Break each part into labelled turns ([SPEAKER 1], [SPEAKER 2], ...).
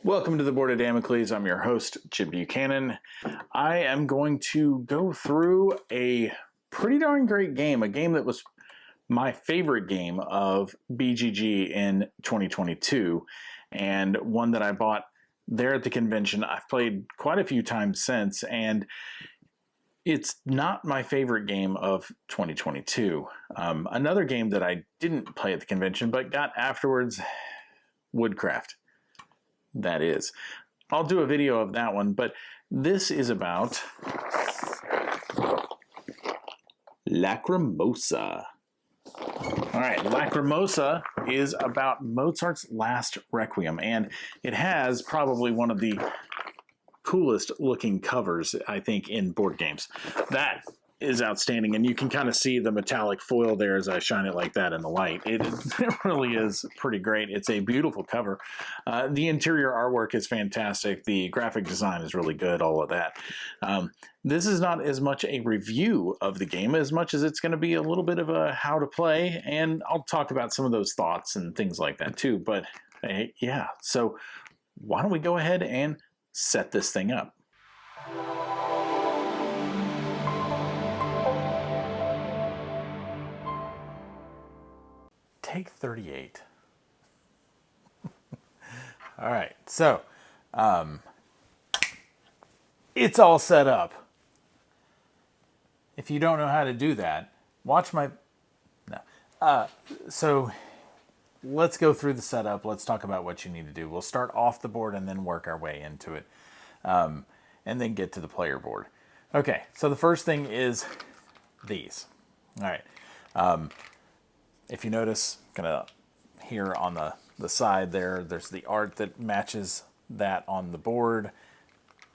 [SPEAKER 1] Welcome to the Board of Damocles. I'm your host, Jim Buchanan. I am going to go through a pretty darn great game, a game that was my favorite game of BGG in 2022, and one that I bought there at the convention. I've played quite a few times since, and it's not my favorite game of 2022. Another game that I didn't play at the convention but got afterwards, Woodcraft. That is. I'll do a video of that one, but this is about Lacrimosa. All right, Lacrimosa is about Mozart's Last Requiem, and it has probably one of the coolest looking covers, I think, in board games. That is outstanding, and you can kind of see the metallic foil there as I shine it like that in the light. It really is pretty great. It's a beautiful cover. The interior artwork is fantastic. The graphic design is really good, all of that. This is not as much a review of the game as much as it's going to be a little bit of a how to play, and I'll talk about some of those thoughts and things like that too. But yeah, so why don't we go ahead and set this thing up. Take 38. All right, so it's all set up. If you don't know how to do that, watch my... No. So let's go through the setup. Let's talk about what you need to do. We'll start off the board and then work our way into it. And then get to the player board. Okay, so the first thing is these. All right. If you notice, kind of here on the side there's the art that matches that on the board.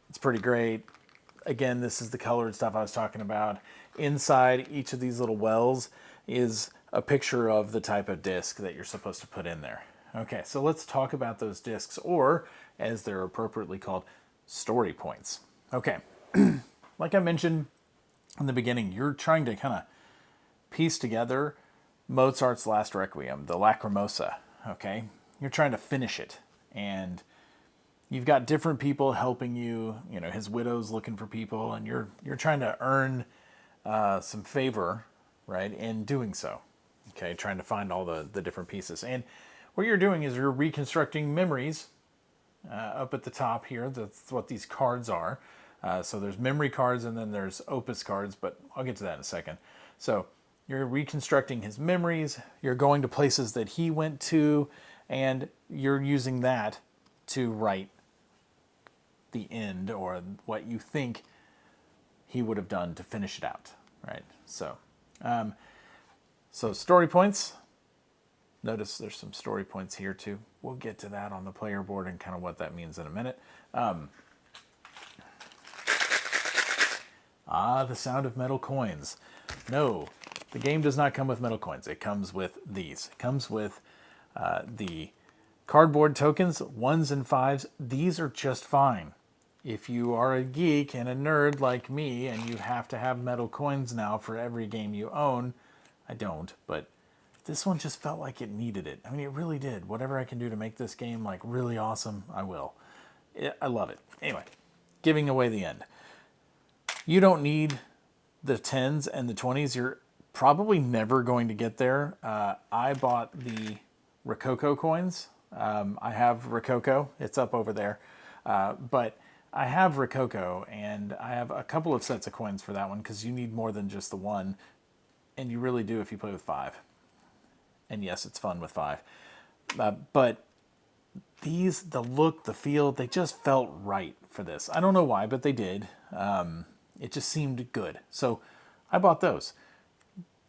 [SPEAKER 1] It's pretty great. Again, this is the colored stuff I was talking about. Inside each of these little wells is a picture of the type of disc that you're supposed to put in there. Okay, so let's talk about those discs, or as they're appropriately called, story points. Okay, like I mentioned in the beginning, you're trying to kind of piece together Mozart's Last Requiem, the Lacrimosa, okay? You're trying to finish it, and you've got different people helping you. You know, his widow's looking for people, and you're trying to earn some favor, right, in doing so, okay? Trying to find all the different pieces. And what you're doing is you're reconstructing memories up at the top here. That's what these cards are. So there's memory cards, and then there's opus cards, but I'll get to that in a second. So you're reconstructing his memories, you're going to places that he went to, and you're using that to write the end, or what you think he would have done to finish it out, right? So, so story points. Notice there's some story points here too. We'll get to that on the player board and kind of what that means in a minute. The sound of metal coins. No, the game does not come with metal coins. It comes with these. It comes with the cardboard tokens, 1s and 5s. These are just fine. If you are a geek and a nerd like me and you have to have metal coins now for every game you own, I don't, but this one just felt like it needed it. I mean, it really did. Whatever I can do to make this game like really awesome, I will. I love it. Anyway, giving away the end. You don't need the 10s and the 20s. You're probably never going to get there. I bought the Rococo coins. I have Rococo. It's up over there. But I have Rococo, and I have a couple of sets of coins for that one because you need more than just the one. And you really do if you play with 5. And yes, it's fun with 5. But these, the look, the feel, they just felt right for this. I don't know why, but they did. It just seemed good. So I bought those.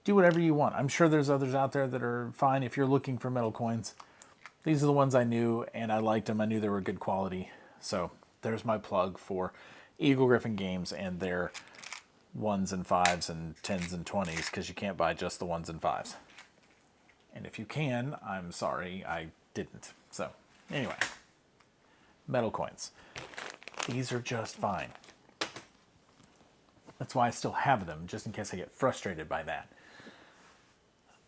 [SPEAKER 1] Do whatever you want. I'm sure there's others out there that are fine if you're looking for metal coins. These are the ones I knew, and I liked them. I knew they were good quality. So there's my plug for Eagle Griffin Games and their 1s and 5s and 10s and 20s, because you can't buy just the 1s and 5s. And if you can, I'm sorry, I didn't. So anyway, metal coins. These are just fine. That's why I still have them, just in case I get frustrated by that.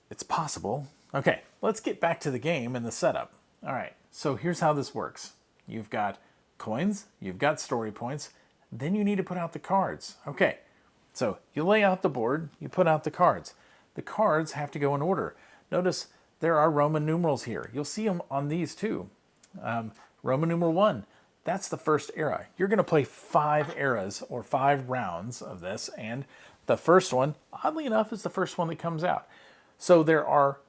[SPEAKER 1] It's possible. Okay, let's get back to the game and the setup. All right, so here's how this works. you've got coins, you've got story points, then you need to put out the cards. Okay, so you lay out the board, you put out the cards. The cards have to go in order. Notice there are Roman numerals here. You'll see them on these too. Roman numeral 1, that's the first era. You're going to play 5 eras or 5 rounds of this, and the first one, oddly enough, is the first one that comes out. So there are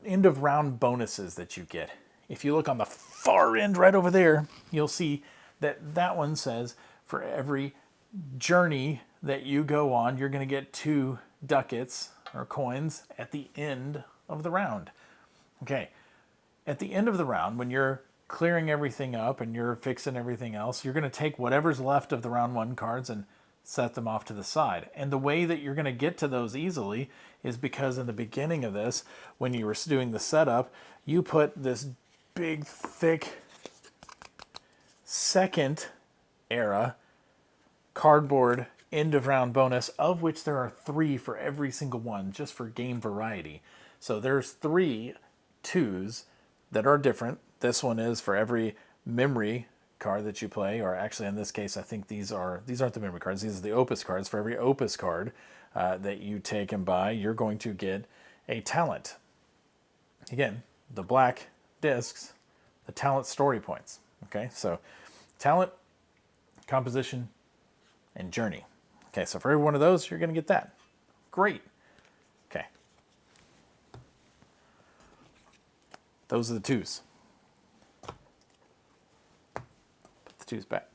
[SPEAKER 1] end of round bonuses that you get. If you look on the far end right over there, you'll see that that one says for every journey that you go on, you're going to get 2 ducats or coins at the end of the round. Okay, at the end of the round, when you're clearing everything up and you're fixing everything else, you're going to take whatever's left of the round 1 cards and set them off to the side. And the way that you're going to get to those easily is because in the beginning of this, when you were doing the setup, you put this big, thick second era cardboard end of round bonus, of which there are 3 for every single one, just for game variety. So there's 3 2s that are different. This one is for every memory card that you play, or actually in this case, I think these aren't the memory cards. These are the opus cards. For every opus card that you take and buy, you're going to get a talent. Again, the black discs, the talent story points. Okay, so talent, composition, and journey. Okay, so for every one of those, you're going to get that. Great. Okay. Those are the 2s. Put the 2s back.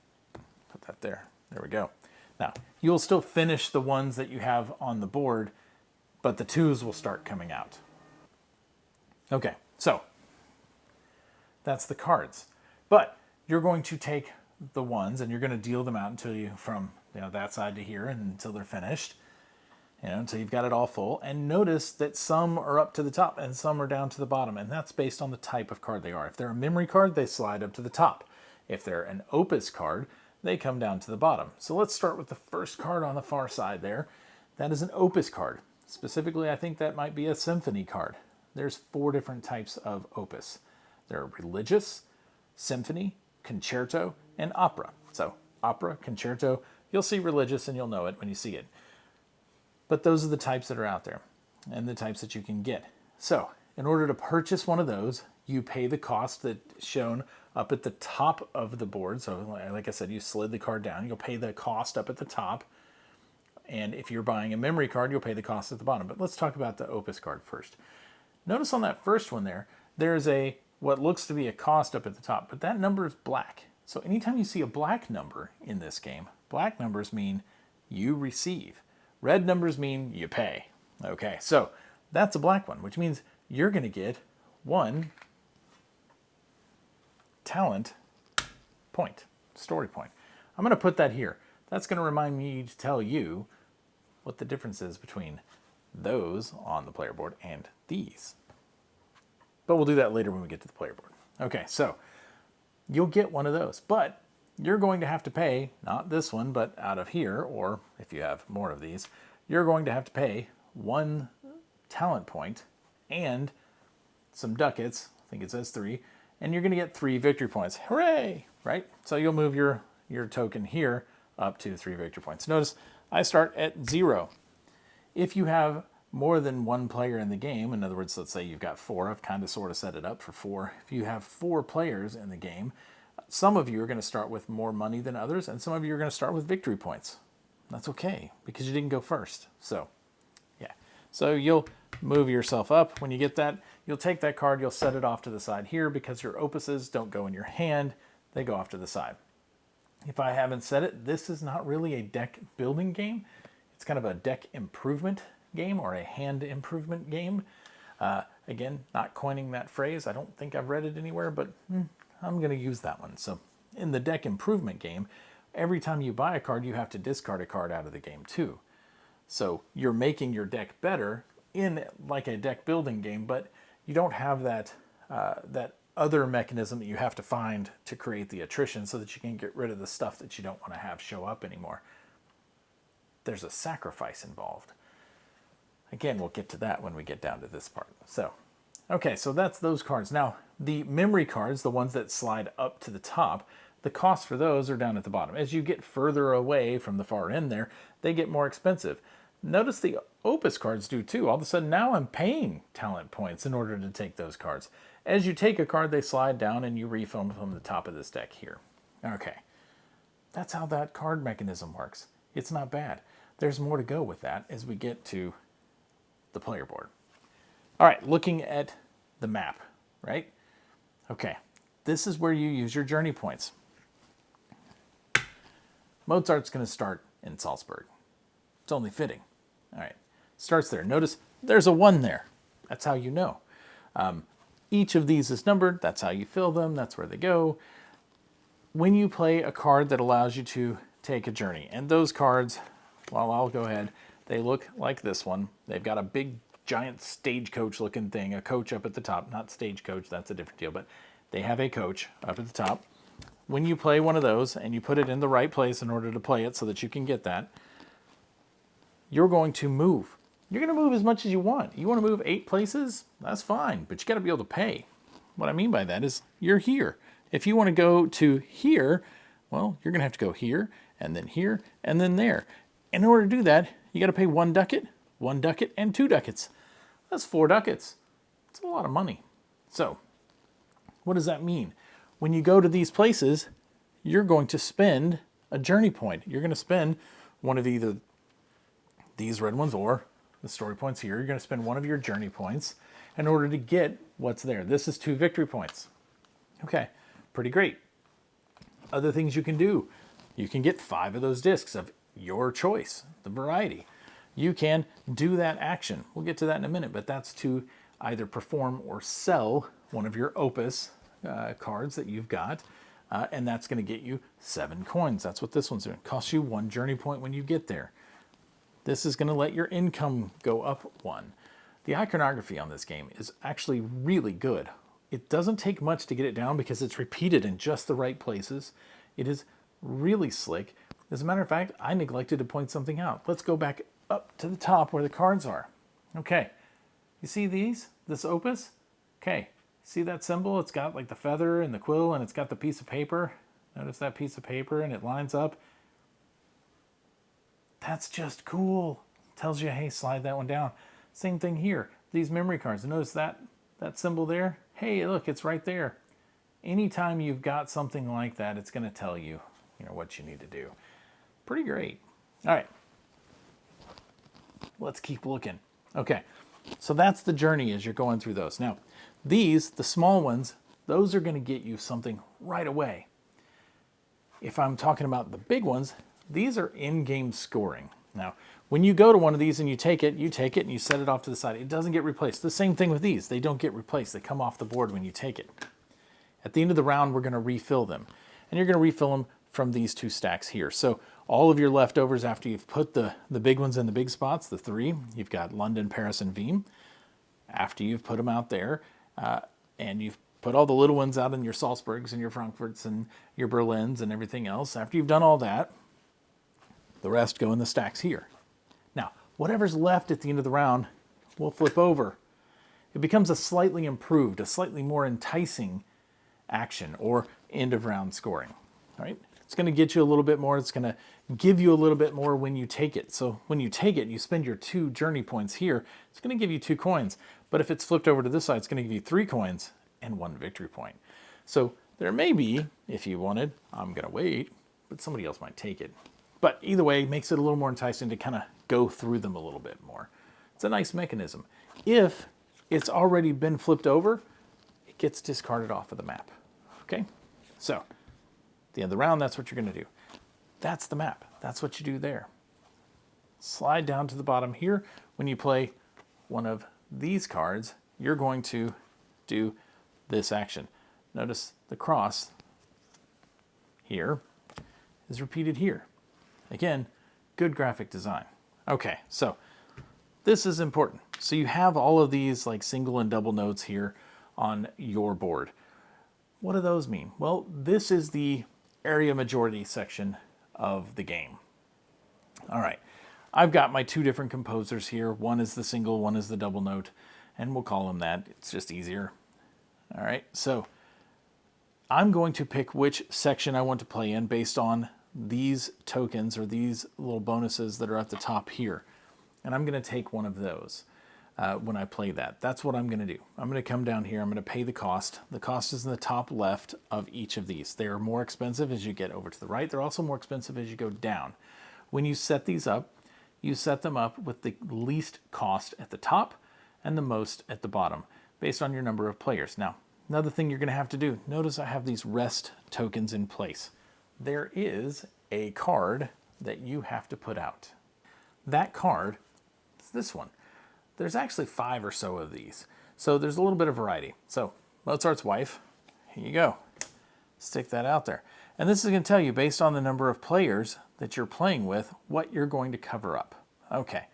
[SPEAKER 1] Put that there. There we go. Now, you'll still finish the ones that you have on the board, but the 2s will start coming out. Okay, so that's the cards. But you're going to take the ones and you're going to deal them out until you, from that side to here, and until they're finished, until you've got it all full. And notice that some are up to the top and some are down to the bottom, and that's based on the type of card they are. If they're a memory card, they slide up to the top. If they're an opus card, they come down to the bottom. So let's start with the first card on the far side there. That is an opus card. Specifically, I think that might be a symphony card. There's 4 different types of opus. There are religious, symphony, concerto, and opera. So opera, concerto, you'll see religious and you'll know it when you see it. But those are the types that are out there and the types that you can get. So in order to purchase one of those, you pay the cost that's shown up at the top of the board. So like I said, you slid the card down, you'll pay the cost up at the top. And if you're buying a memory card, you'll pay the cost at the bottom. But let's talk about the opus card first. Notice on that first one there, there's what looks to be a cost up at the top, but that number is black. So anytime you see a black number in this game, black numbers mean you receive. Red numbers mean you pay. Okay, so that's a black one, which means you're going to get 1 talent point, story point. I'm going to put that here. That's going to remind me to tell you what the difference is between those on the player board and these. But we'll do that later when we get to the player board. Okay, so you'll get one of those, but you're going to have to pay, not this one, but out of here, or if you have more of these, you're going to have to pay 1 talent point and some ducats, I think it says 3, and you're going to get 3 victory points. Hooray! Right? So you'll move your token here up to 3 victory points. Notice I start at 0. If you have more than 1 player in the game, in other words, let's say you've got 4, I've kind of sort of set it up for 4. If you have 4 players in the game, some of you are going to start with more money than others, and some of you are going to start with victory points. That's okay, because you didn't go first. So, yeah. So you'll move yourself up. When you get that, you'll take that card, you'll set it off to the side here, because your opuses don't go in your hand, they go off to the side. If I haven't said it, this is not really a deck building game. It's kind of a deck improvement game or a hand improvement game. Again, not coining that phrase. I don't think I've read it anywhere, but I'm going to use that one. So in the deck improvement game, every time you buy a card, you have to discard a card out of the game too. So you're making your deck better in like a deck building game, but you don't have that other mechanism that you have to find to create the attrition so that you can get rid of the stuff that you don't want to have show up anymore. There's a sacrifice involved. Again, we'll get to that when we get down to this part. So, okay, so that's those cards. Now, The memory cards, the ones that slide up to the top, the cost for those are down at the bottom. As you get further away from the far end there, they get more expensive. Notice the Opus cards do too. All of a sudden now I'm paying talent points in order to take those cards. As you take a card, they slide down and you refill them from the top of this deck here. Okay, that's how that card mechanism works. It's not bad. There's more to go with that as we get to the player board. All right, looking at the map, right? Okay, this is where you use your journey points. Mozart's going to start in Salzburg. It's only fitting. All right, starts there. Notice there's a 1 there. That's how you know. Each of these is numbered. That's how you fill them. That's where they go. When you play a card that allows you to take a journey, and those cards, well, I'll go ahead. They look like this one. They've got a big, giant stagecoach looking thing, a coach up at the top. Not stagecoach, that's a different deal, but they have a coach up at the top. When you play one of those and you put it in the right place in order to play it so that you can get that, you're going to move. You're going to move as much as you want. You want to move 8 places? That's fine, but you got to be able to pay. What I mean by that is you're here. If you want to go to here, well, you're going to have to go here, and then there. In order to do that, you got to pay 1 ducat, and 2 ducats. That's 4 ducats. It's a lot of money. So, what does that mean? When you go to these places, you're going to spend a journey point. You're going to spend one of either these red ones or the story points here. You're going to spend one of your journey points in order to get what's there. This is 2 victory points. Okay, pretty great. Other things you can do. You can get 5 of those discs of your choice, the variety. You can do that action. We'll get to that in a minute, but that's to either perform or sell one of your Opus cards that you've got, and that's going to get you 7 coins. That's what this one's doing. It costs you 1 journey point when you get there. This is going to let your income go up 1. The iconography on this game is actually really good. It doesn't take much to get it down because it's repeated in just the right places. It is really slick. As a matter of fact, I neglected to point something out. Let's go back up to the top where the cards are. Okay, you see these? This Opus? Okay, see that symbol? It's got like the feather and the quill, and it's got the piece of paper. Notice that piece of paper, and it lines up. That's just cool. Tells you, hey, slide that one down. Same thing here. These memory cards. Notice that symbol there? Hey, look, it's right there. Anytime you've got something like that, it's going to tell you, what you need to do. Pretty great. All right. Let's keep looking. Okay. So that's the journey as you're going through those. Now, these, the small ones, those are going to get you something right away. If I'm talking about the big ones, these are in-game scoring. Now, when you go to one of these and you take it and you set it off to the side. It doesn't get replaced. The same thing with these. They don't get replaced. They come off the board when you take it. At the end of the round, we're going to refill them. And you're going to refill them from these 2 stacks here. So all of your leftovers after you've put the big ones in the big spots, the 3, you've got London, Paris, and Wien. After you've put them out there, and you've put all the little ones out in your Salzburgs and your Frankfurts and your Berlins and everything else, after you've done all that, the rest go in the stacks here. Now, whatever's left at the end of the round will flip over. It becomes a slightly improved, a slightly more enticing action or end of round scoring. All right? It's going to get you a little bit more. It's going to give you a little bit more when you take it. So when you take it, you spend your 2 journey points here. It's going to give you 2 coins. But if it's flipped over to this side, it's going to give you 3 coins and 1 victory point. So there may be, if you wanted, I'm going to wait, but somebody else might take it. But either way, it makes it a little more enticing to kind of go through them a little bit more. It's a nice mechanism. If it's already been flipped over, it gets discarded off of the map. Okay? So, at the end of the round, that's what you're going to do. That's the map. That's what you do there. Slide down to the bottom here. When you play one of these cards, you're going to do this action. Notice the cross here is repeated here. Again, good graphic design. Okay, so this is important. So you have all of these like single and double notes here on your board. What do those mean? Well, this is the area majority section of the game. All right, I've got my 2 different composers here. One is the single, one is the double note, and we'll call them that. It's just easier. All right, so I'm going to pick which section I want to play in based on these tokens or these little bonuses that are at the top here. And I'm going to take one of those when I play that. That's what I'm going to do. I'm going to come down here. I'm going to pay the cost. The cost is in the top left of each of these. They are more expensive as you get over to the right. They're also more expensive as you go down. When you set these up, you set them up with the least cost at the top and the most at the bottom based on your number of players. Now, another thing you're going to have to do, notice I have these rest tokens in place. There is a card that you have to put out. That card is this one. There's actually 5 or so of these. So there's a little bit of variety. So Mozart's Wife, here you go. Stick that out there. And this is going to tell you, based on the number of players that you're playing with, what you're going to cover up. Okay,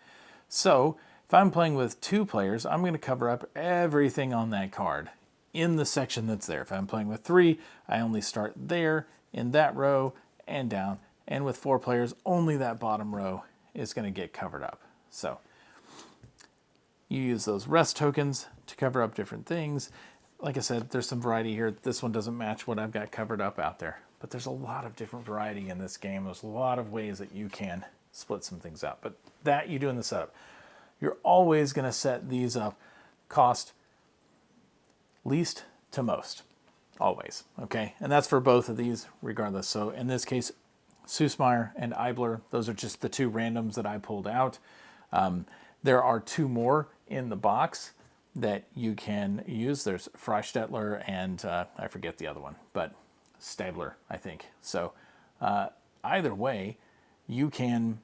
[SPEAKER 1] so if I'm playing with 2 players, I'm going to cover up everything on that card in the section that's there. If I'm playing with 3, I only start there, in that row, and down. And with 4 players, only that bottom row is going to get covered up. So you use those rest tokens to cover up different things. Like I said, there's some variety here. This one doesn't match what I've got covered up out there. But there's a lot of different variety in this game. There's a lot of ways that you can split some things up. But that you do in the setup. You're always going to set these up cost least to most. Always. Okay? And that's for both of these regardless. So in this case, Süssmeyer and Eibler, those are just the 2 randoms that I pulled out. There are 2 more in the box that you can use. There's Freistetler and I forget the other one, but Stabler, I think. So either way, you can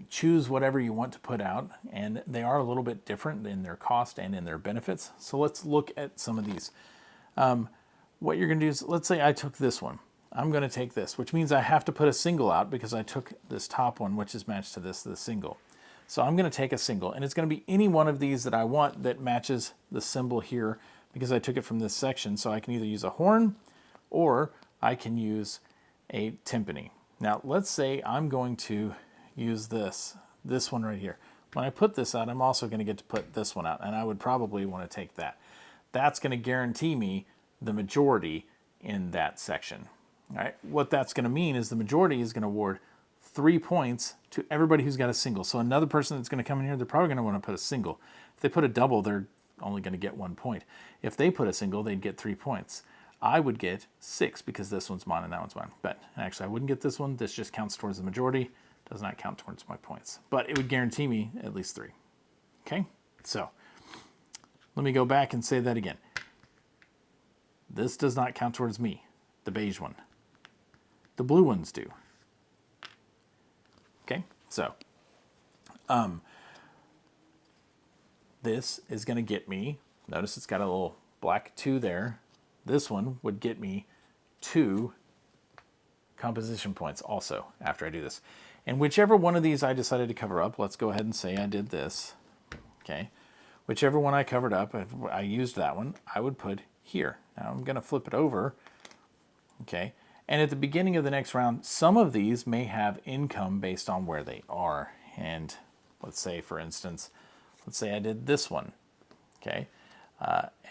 [SPEAKER 1] choose whatever you want to put out, and they are a little bit different in their cost and in their benefits. So let's look at some of these. What you're going to do is, let's say I took this one. I'm going to take this, which means I have to put a single out because I took this top one, which is matched to this single. So I'm going to take a single, and it's going to be any one of these that I want that matches the symbol here because I took it from this section. So I can either use a horn or I can use a timpani. Now, let's say I'm going to use this one right here. When I put this out, I'm also going to get to put this one out, and I would probably want to take that. That's going to guarantee me the majority in that section. All right. What that's going to mean is the majority is going to award 3 points to everybody who's got a single. So another person that's going to come in here, they're probably going to want to put a single. If they put a double, they're only going to get 1 point. If they put a single, they'd get 3 points. I would get 6 because this one's mine and that one's mine. But actually, I wouldn't get this one. This just counts towards the majority. Does not count towards my points. But it would guarantee me at least 3. Okay? So let me go back and say that again. This does not count towards me, the beige one. The blue ones do. Okay? So this is going to get me, notice it's got a little black 2 there. This one would get me 2 composition points also after I do this. And whichever one of these I decided to cover up, let's go ahead and say I did this. Okay. Whichever one I covered up, if I used that one, I would put here. Now I'm going to flip it over. Okay. And at the beginning of the next round, some of these may have income based on where they are. And let's say, for instance, let's say I did this one. Okay.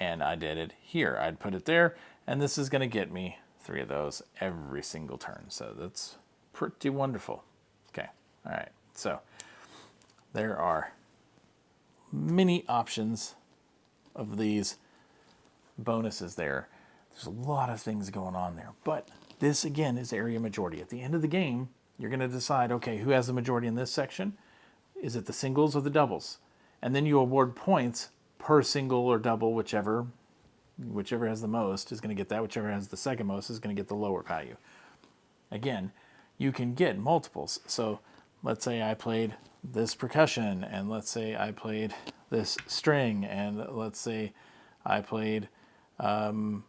[SPEAKER 1] And I did it here. I'd put it there, and this is going to get me 3 of those every single turn. So that's pretty wonderful. Okay, all right. So there are many options of these bonuses there. There's a lot of things going on there. But this, again, is area majority. At the end of the game, you're going to decide, okay, who has the majority in this section? Is it the singles or the doubles? And then you award points per single or double, whichever has the most is going to get that. Whichever has the second most is going to get the lower value. Again, you can get multiples. So let's say I played this percussion, and let's say I played this string, and let's say I played, well,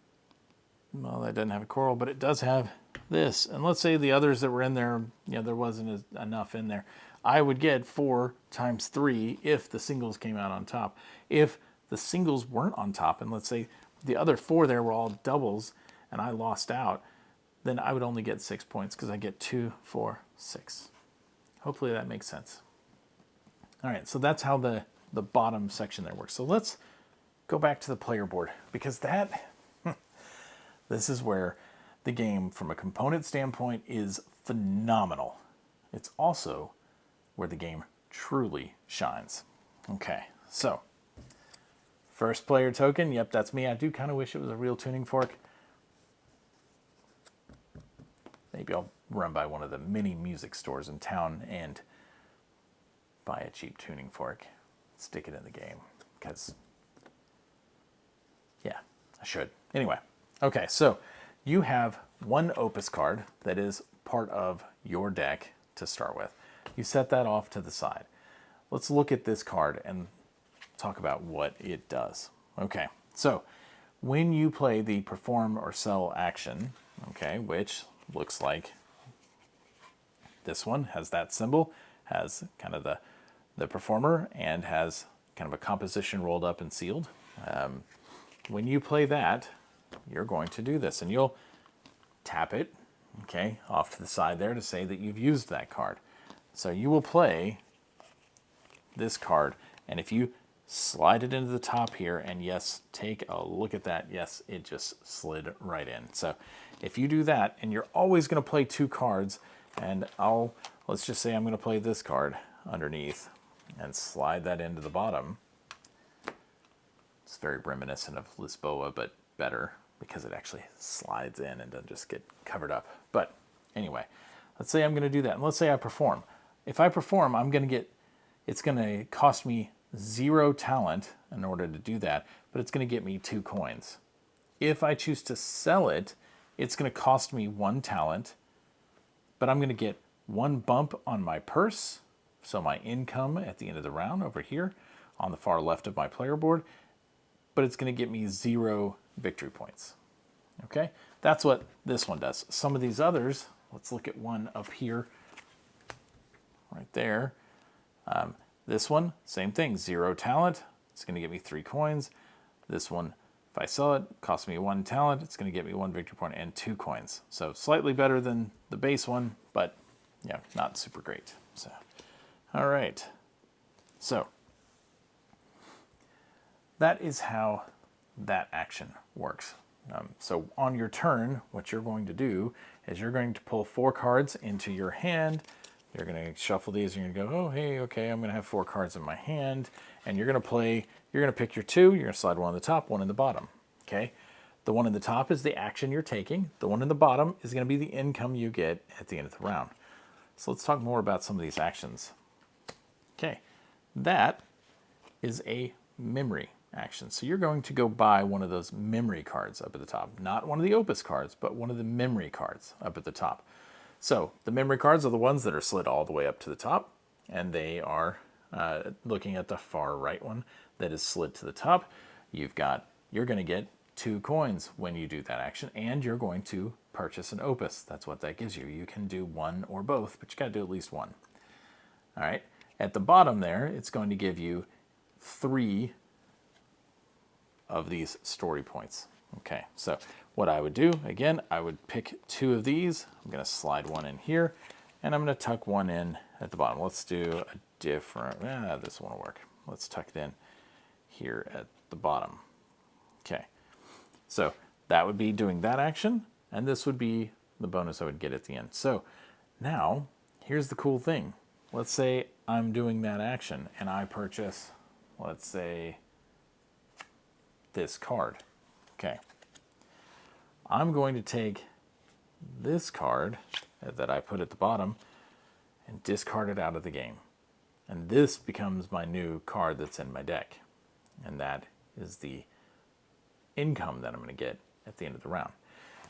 [SPEAKER 1] that doesn't have a choral, but it does have this. And let's say the others that were in there, there wasn't enough in there. I would get 4 times 3 if the singles came out on top. If the singles weren't on top, and let's say the other 4 there were all doubles, and I lost out, then I would only get 6 points because I get 2, 4, 6. Hopefully that makes sense. All right, so that's how the bottom section there works. So let's go back to the player board, because this is where the game, from a component standpoint, is phenomenal. It's also where the game truly shines. Okay, so first player token, yep, that's me. I do kind of wish it was a real tuning fork. Maybe I'll run by one of the mini music stores in town and buy a cheap tuning fork, stick it in the game, because, yeah, I should. Anyway, okay, so you have one Opus card that is part of your deck to start with. You set that off to the side. Let's look at this card and talk about what it does. Okay, so when you play the perform or sell action, okay, which looks like this one has that symbol, has kind of the performer, and has kind of a composition rolled up and sealed. When you play that, you're going to do this, and you'll tap it, okay, off to the side there to say that you've used that card. So you will play this card, and if you slide it into the top here, and yes, take a look at that, yes, it just slid right in. So if you do that, and you're always going to play two cards, and let's just say I'm going to play this card underneath and slide that into the bottom. It's very reminiscent of Lisboa, but better, because it actually slides in and doesn't just get covered up. But anyway, let's say I'm going to do that, and let's say I perform. If I perform, it's going to cost me 0 talent in order to do that, but it's going to get me 2 coins. If I choose to sell it, it's going to cost me 1 talent, but I'm going to get 1 bump on my purse, so my income at the end of the round over here on the far left of my player board, but it's going to get me 0 victory points. Okay, that's what this one does. Some of these others, let's look at one up here, right there. This one, same thing, 0 talent. It's going to get me 3 coins. This one, if I sell it, costs me 1 talent. It's going to get me 1 victory point and 2 coins. So slightly better than the base one, but yeah, not super great. So, all right. So that is how that action works. So on your turn, what you're going to do is you're going to pull 4 cards into your hand. You're going to shuffle these, and you're going to go, oh, hey, okay, I'm going to have 4 cards in my hand. And you're going to pick your 2, you're going to slide one on the top, one in the bottom, okay? The one in the top is the action you're taking. The one in the bottom is going to be the income you get at the end of the round. So let's talk more about some of these actions. Okay, that is a memory action. So you're going to go buy one of those memory cards up at the top. Not one of the Opus cards, but one of the memory cards up at the top. So the memory cards are the ones that are slid all the way up to the top, and they are looking at the far right one that is slid to the top. You're going to get 2 coins when you do that action, and you're going to purchase an Opus. That's what that gives you. You can do one or both, but you got to do at least one. All right. At the bottom there, it's going to give you 3 of these story points. Okay, so what I would do, again, I would pick 2 of these. I'm going to slide one in here, and I'm going to tuck one in at the bottom. Let's do a different, this won't work. Let's tuck it in here at the bottom. Okay, so that would be doing that action, and this would be the bonus I would get at the end. So now, here's the cool thing. Let's say I'm doing that action, and I purchase, let's say, this card. Okay, I'm going to take this card that I put at the bottom and discard it out of the game. And this becomes my new card that's in my deck. And that is the income that I'm going to get at the end of the round.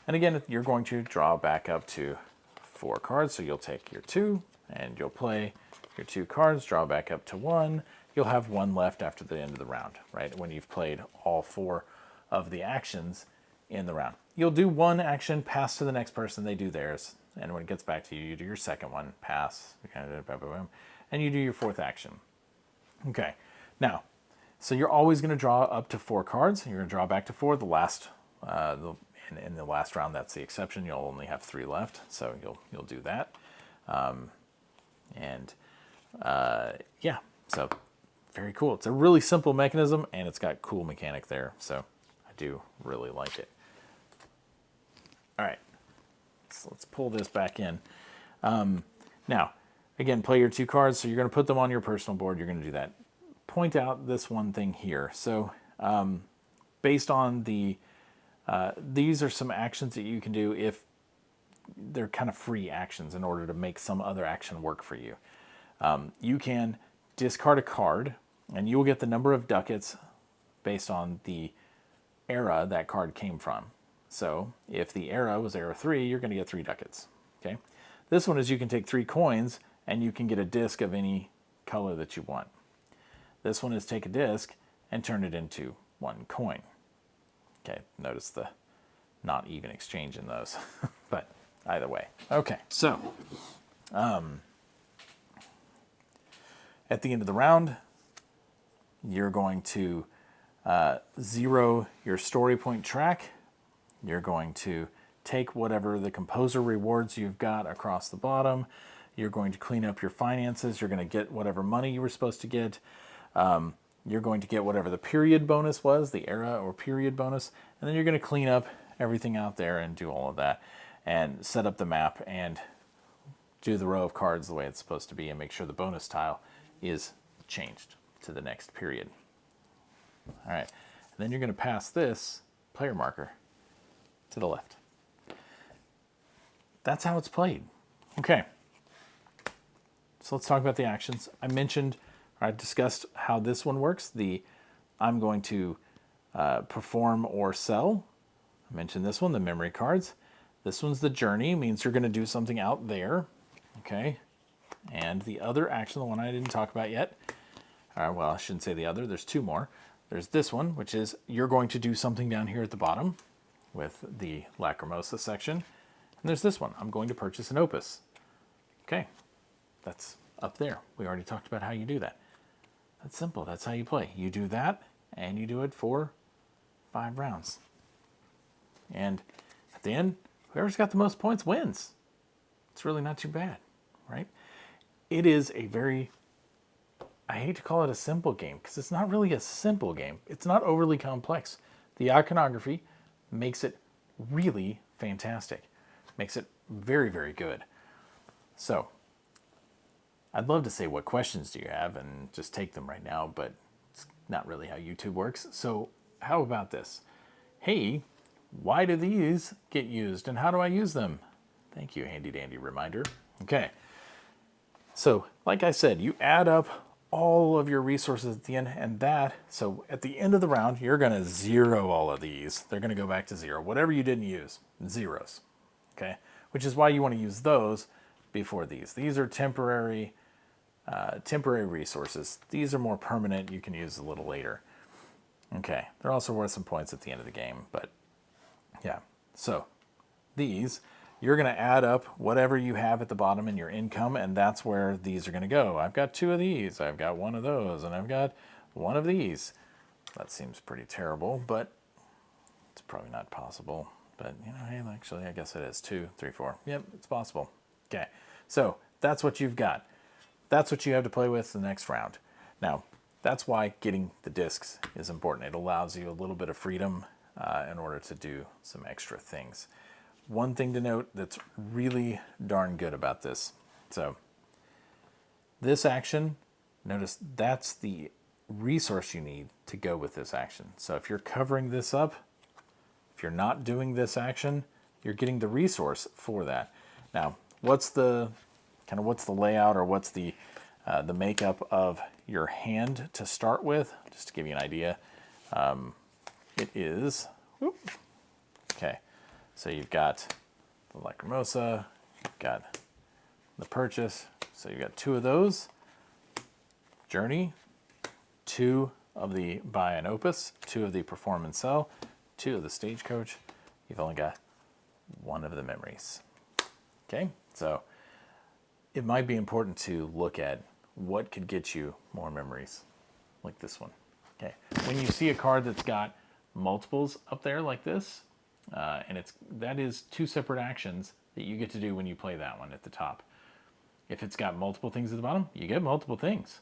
[SPEAKER 1] And again, you're going to draw back up to 4 cards. So you'll take your 2 and you'll play your 2 cards, draw back up to 1. You'll have 1 left after the end of the round, right? When you've played all 4 of the actions in the round. You'll do 1 action, pass to the next person, they do theirs. And when it gets back to you, you do your second one, pass, and you do your 4th action. Okay, now, so you're always going to draw up to 4 cards. You're going to draw back to 4. The last, in the last round, that's the exception. You'll only have 3 left, so you'll do that. Yeah, so very cool. It's a really simple mechanism, and it's got cool mechanic there, so I do really like it. All right, so let's pull this back in. Now, again, play your 2 cards, so you're going to put them on your personal board. You're going to do that. Point out this one thing here. So based on the, these are some actions that you can do if they're kind of free actions in order to make some other action work for you. You can discard a card, and you will get the number of ducats based on the era that card came from. So if the era was era 3, you're going to get 3 ducats. Okay. This one is you can take 3 coins, and you can get a disc of any color that you want. This one is take a disc and turn it into 1 coin. Okay, notice the not even exchange in those, but either way. Okay, so at the end of the round, you're going to 0 your story point track. You're going to take whatever the composer rewards you've got across the bottom. You're going to clean up your finances. You're going to get whatever money you were supposed to get. You're going to get whatever the period bonus was, the era or period bonus, and then you're going to clean up everything out there and do all of that and set up the map and do the row of cards the way it's supposed to be and make sure the bonus tile is changed to the next period. All right, and then you're going to pass this player marker to the left. That's how it's played. Okay, so let's talk about the actions. I discussed how this one works. I'm going to perform or sell. I mentioned this one, the memory cards. This one's the journey, means you're going to do something out there. Okay, and the other action, the one I didn't talk about yet. Well, I shouldn't say the other. There's 2 more. There's this one, which is you're going to do something down here at the bottom with the Lacrimosa section. And there's this one. I'm going to purchase an opus. Okay, that's up there. We already talked about how you do that. That's simple. That's how you play. You do that, and you do it for 5 rounds. And at the end, whoever's got the most points wins. It's really not too bad, right? It is a very, I hate to call it a simple game, because it's not really a simple game. It's not overly complex. The iconography makes it really fantastic. Makes it very, very good. So, I'd love to say what questions do you have and just take them right now, but it's not really how YouTube works. So how about this? Hey, why do these get used and how do I use them? Thank you, handy dandy reminder. Okay, so like I said, you add up all of your resources at the end, and so at the end of the round, you're going to 0 all of these. They're going to go back to 0. Whatever you didn't use, 0s. Okay, which is why you want to use those before these. These are temporary resources. These are more permanent. You can use a little later. Okay, they're also worth some points at the end of the game, but yeah. So these, you're going to add up whatever you have at the bottom in your income, and that's where these are going to go. I've got 2 of these, I've got 1 of those, and I've got 1 of these. That seems pretty terrible, but it's probably not possible. But, hey, actually, I guess it is. 2, 3, 4. Yep, it's possible. Okay, so that's what you've got. That's what you have to play with the next round. Now, that's why getting the discs is important. It allows you a little bit of freedom in order to do some extra things. One thing to note that's really darn good about this. So, this action, notice that's the resource you need to go with this action. So if you're covering this up, if you're not doing this action, you're getting the resource for that. Now, what's the layout, or what's the makeup of your hand to start with? Just to give you an idea, it is. Okay, so you've got the Lacrimosa, you've got the purchase. So you've got 2 of those. Journey, 2 of the buy and opus, 2 of the perform and sell, 2 of the stagecoach. You've only got 1 of the memories. Okay, so it might be important to look at what could get you more memories, like this one. Okay, when you see a card that's got multiples up there like this, and that is 2 separate actions that you get to do when you play that one at the top. If it's got multiple things at the bottom, you get multiple things.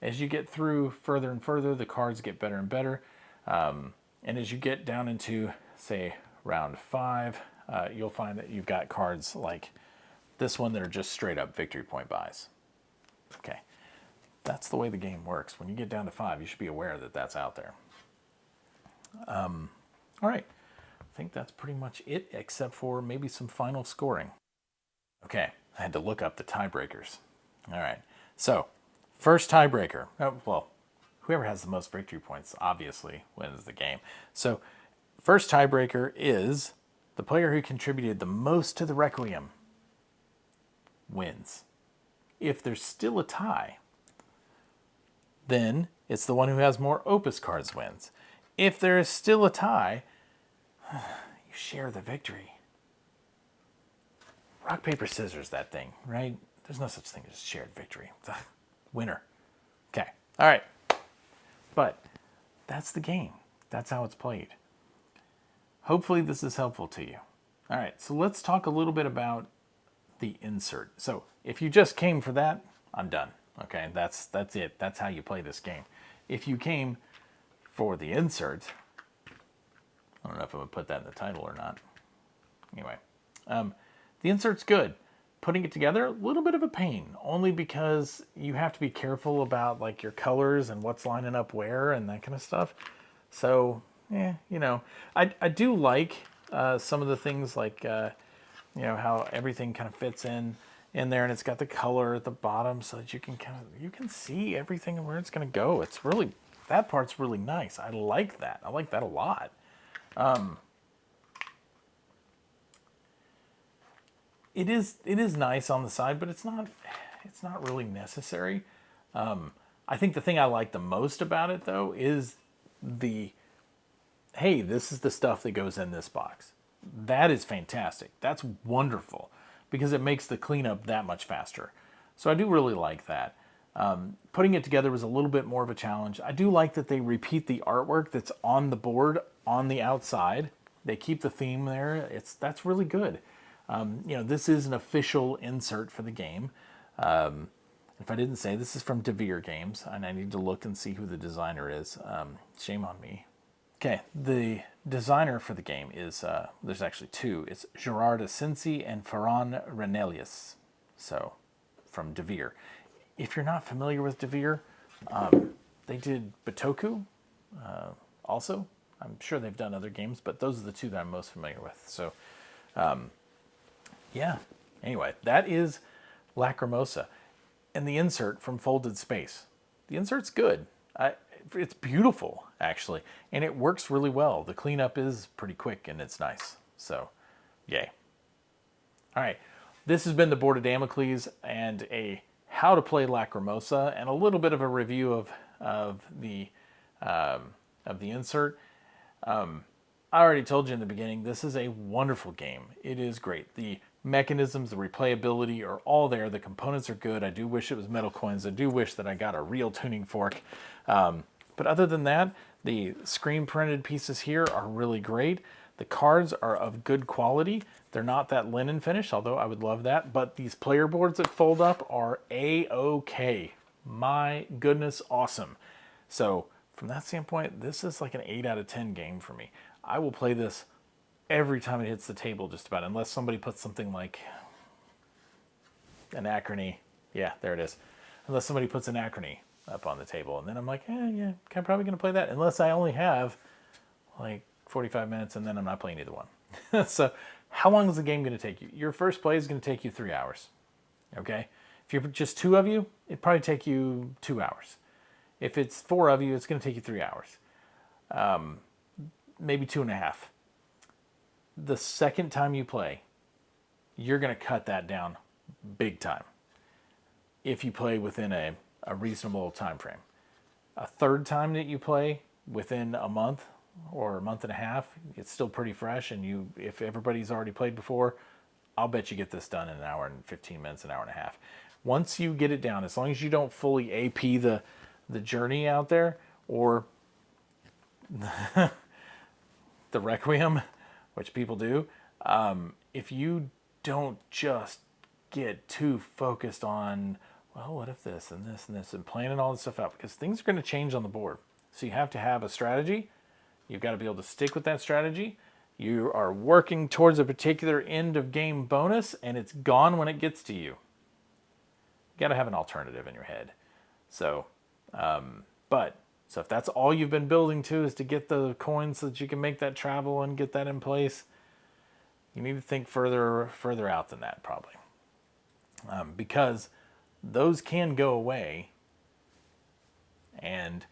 [SPEAKER 1] As you get through further and further, the cards get better and better. And as you get down into, say, round 5, you'll find that you've got cards like this one that are just straight up victory point buys. Okay, that's the way the game works. When you get down to 5, you should be aware that that's out there. All right, I think that's pretty much it, except for maybe some final scoring. Okay, I had to look up the tiebreakers. All right, so first tiebreaker. Well, whoever has the most victory points obviously wins the game. So first tiebreaker is the player who contributed the most to the Requiem wins. If there's still a tie, then it's the one who has more Opus cards wins. If there is still a tie, you share the victory. Rock, paper, scissors, that thing, right? There's no such thing as shared victory. Winner. Okay, all right. But that's the game. That's how it's played. Hopefully this is helpful to you. All right, so let's talk a little bit about the insert. So if you just came for that, I'm done. Okay, that's it. That's how you play this game. If you came for the insert, I don't know if I'm gonna put that in the title or not. Anyway, the insert's good. Putting it together, a little bit of a pain, only because you have to be careful about like your colors and what's lining up where and that kind of stuff. So, you know, I do like some of the things like, you know, how everything kind of fits in there, and it's got the color at the bottom so that you can see everything and where it's going to go. It's really, that part's really nice. I like that. I like that a lot. It is nice on the side, but it's not really necessary. I think the thing I like the most about it though is hey, this is the stuff that goes in this box. That is fantastic. That's wonderful because it makes the cleanup that much faster. So I do really like that. Putting it together was a little bit more of a challenge. I do like that they repeat the artwork that's on the board on the outside. They keep the theme there. That's really good. You know, this is an official insert for the game. If I didn't say, this is from DeVere Games, and I need to look and see who the designer is. Shame on me. Okay, the designer for the game is, there's actually two. It's Gerard Asensi and Ferran Renelius, so from DeVere. If you're not familiar with DeVere, they did Bitoku also. I'm sure they've done other games, but those are the two that I'm most familiar with. So, yeah. Anyway, that is Lacrimosa. And the insert from Folded Space. The insert's good. It's beautiful, actually. And it works really well. The cleanup is pretty quick and it's nice. So, yay. All right. This has been the Board of Damocles and a how to play Lacrimosa and a little bit of a review of the insert. I already told you in the beginning, this is a wonderful game. It is great. The mechanisms, the replayability are all there. The components are good. I do wish it was metal coins. I do wish that I got a real tuning fork. But other than that, the screen printed pieces here are really great. The cards are of good quality. They're not that linen finish, although I would love that. But these player boards that fold up are A-OK. My goodness, awesome. So from that standpoint, this is like an 8 out of 10 game for me. I will play this every time it hits the table just about, unless somebody puts something like Anachrony. Yeah, there it is. Unless somebody puts Anachrony up on the table. And then I'm like, yeah, I'm probably going to play that. Unless I only have like 45 minutes and then I'm not playing either one. So how long is the game going to take you? Your first play is going to take you 3 hours. Okay? If you're just 2 of you, it'd probably take you 2 hours. If it's 4 of you, it's going to take you 3 hours. Maybe 2.5. The second time you play, you're going to cut that down big time if you play within a reasonable time frame. A third time that you play within a month or a month and a half, it's still pretty fresh, and if everybody's already played before, I'll bet you get this done in an hour and 15 minutes, an hour and a half. Once you get it down, as long as you don't fully AP the journey out there or the Requiem, which people do, if you don't just get too focused on well, what if this and this and this, and planning all this stuff out, because things are going to change on the board. So you have to have a strategy. You've got to be able to stick with that strategy. You are working towards a particular end of game bonus, and it's gone when it gets to you. You got to have an alternative in your head. So, so if that's all you've been building to is to get the coins so that you can make that travel and get that in place, you need to think further out than that, probably, because those can go away, and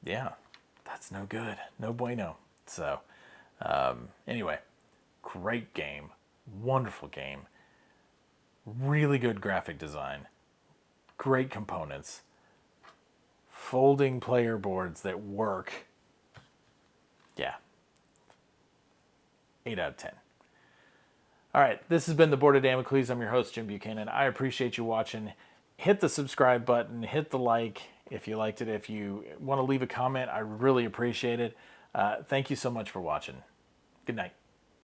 [SPEAKER 1] yeah, that's no good, no bueno. So anyway, great game, wonderful game, really good graphic design, great components, folding player boards that work. Yeah, 8 out of 10. All right, this has been the Board of Damocles. I'm your host, Jim Buchanan. I appreciate you watching. Hit the subscribe button, hit the like if you liked it. If you want to leave a comment, I really appreciate it. Thank you so much for watching. Good night.